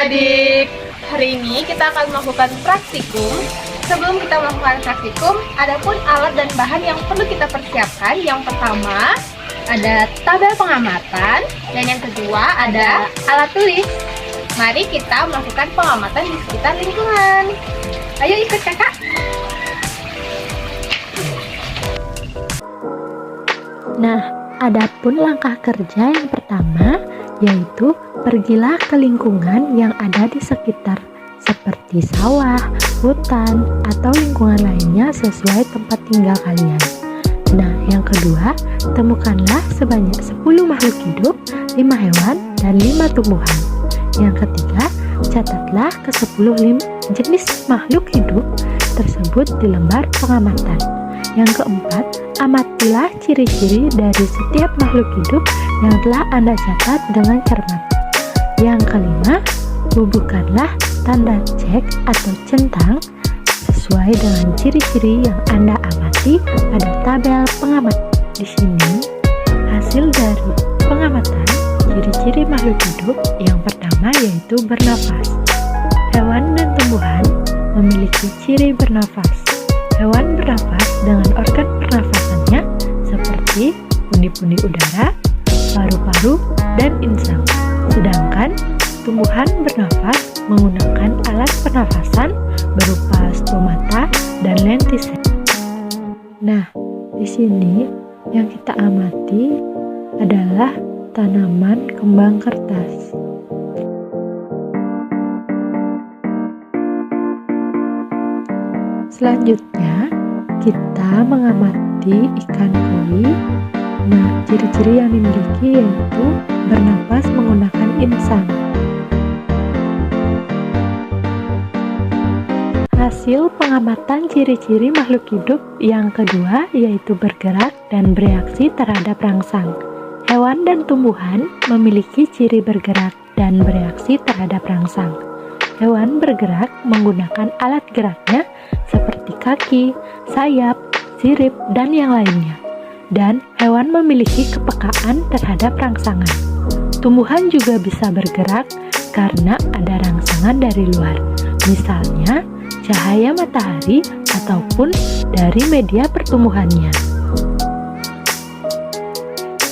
adik-adik, hari ini kita akan melakukan praktikum. Sebelum kita melakukan praktikum, ada pun alat dan bahan yang perlu kita persiapkan. Yang pertama, ada tabel pengamatan, dan yang kedua ada alat tulis. Mari kita melakukan pengamatan di sekitar lingkungan. Ayo ikut kakak. Nah, adapun langkah kerja yang pertama, yaitu pergilah ke lingkungan yang ada di sekitar, seperti sawah, hutan, atau lingkungan lainnya sesuai tempat tinggal kalian. Nah, yang kedua, temukanlah sebanyak 10 makhluk hidup, 5 hewan, dan 5 tumbuhan. Yang ketiga, catatlah ke 10 jenis makhluk hidup tersebut di lembar pengamatan. Yang keempat, amatilah ciri-ciri dari setiap makhluk hidup yang telah Anda catat dengan cermat. Yang kelima, bubuhkanlah tanda cek atau centang sesuai dengan ciri-ciri yang Anda amati pada tabel pengamatan. Di sini, hasil dari pengamatan ciri-ciri makhluk hidup yang pertama yaitu bernafas. Hewan dan tumbuhan memiliki ciri bernafas. Hewan bernafas dengan organ pernafasannya seperti pundi-pundi udara, paru-paru, dan insang. Sedangkan tumbuhan bernafas menggunakan alat pernafasan berupa stomata dan lentisel. Nah, di sini yang kita amati adalah tanaman kembang kertas. Selanjutnya, kita mengamati ikan koi. Nah, ciri-ciri yang dimiliki yaitu bernapas menggunakan insang. Hasil pengamatan ciri-ciri makhluk hidup yang kedua yaitu bergerak dan bereaksi terhadap rangsang. Hewan dan tumbuhan memiliki ciri bergerak dan bereaksi terhadap rangsang. Hewan bergerak menggunakan alat geraknya seperti kaki, sayap, sirip, dan yang lainnya. Dan hewan memiliki kepekaan terhadap rangsangan. Tumbuhan juga bisa bergerak karena ada rangsangan dari luar, misalnya cahaya matahari ataupun dari media pertumbuhannya.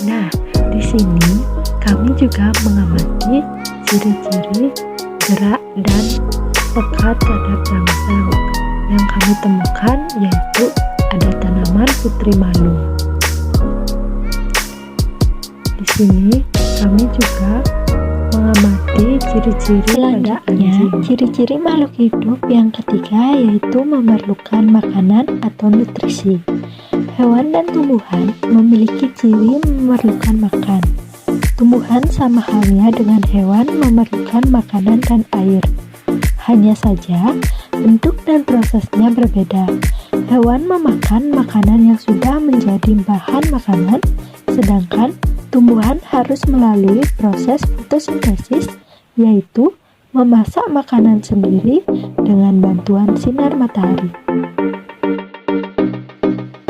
Nah, di sini kami juga mengamati ciri-ciri gerak dan peka terhadap rangsang. Yang kami temukan yaitu ada tanaman putri malu. Di sini kami juga mengamati ciri-ciri pada anjing. Ciri-ciri makhluk hidup yang ketiga yaitu memerlukan makanan atau nutrisi. Hewan dan tumbuhan memiliki ciri memerlukan makan. Tumbuhan sama halnya dengan hewan memerlukan makanan dan air. Hanya saja, bentuk dan prosesnya berbeda. Hewan memakan makanan yang sudah menjadi bahan makanan, sedangkan tumbuhan harus melalui proses fotosintesis, yaitu memasak makanan sendiri dengan bantuan sinar matahari.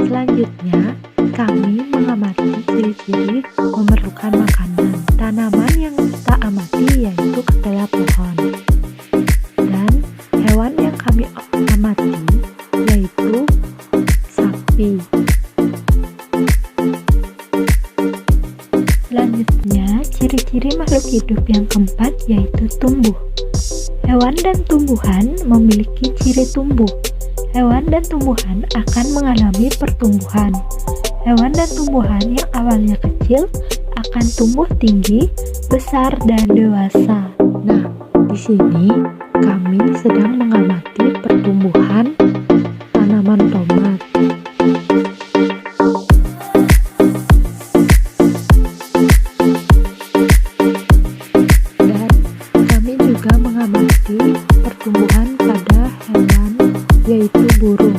Selanjutnya, kami mengamati ciri-ciri memerlukan makanan. Tanaman yang kita amati yaitu ketela pohon. Dan hewan yang kami amati yaitu sapi. Selanjutnya, ciri-ciri makhluk hidup yang keempat yaitu tumbuh. Hewan dan tumbuhan memiliki ciri tumbuh. Hewan dan tumbuhan akan mengalami pertumbuhan. Hewan dan tumbuhan yang awalnya kecil akan tumbuh tinggi, besar, dan dewasa. Nah, di sini kami sedang mengamati pertumbuhan tanaman tomat. Dan kami juga mengamati pertumbuhan pada hewan yaitu burung.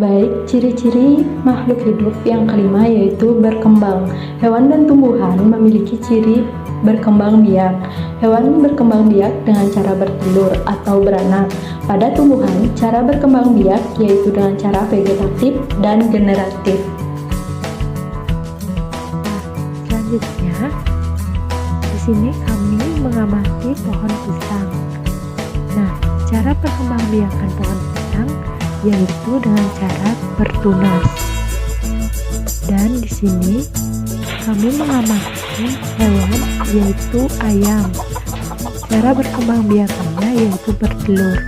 Baik, ciri-ciri makhluk hidup yang kelima yaitu berkembang. Hewan dan tumbuhan memiliki ciri berkembang biak. Hewan berkembang biak dengan cara bertelur atau beranak. Pada tumbuhan, cara berkembang biak yaitu dengan cara vegetatif dan generatif. Selanjutnya, di sini kami mengamati pohon pisang. Nah, cara perkembangbiakan pohon pisang yaitu dengan cara bertunas. Dan di sini kami mengamati hewan yaitu ayam. Cara berkembangbiakannya yaitu bertelur.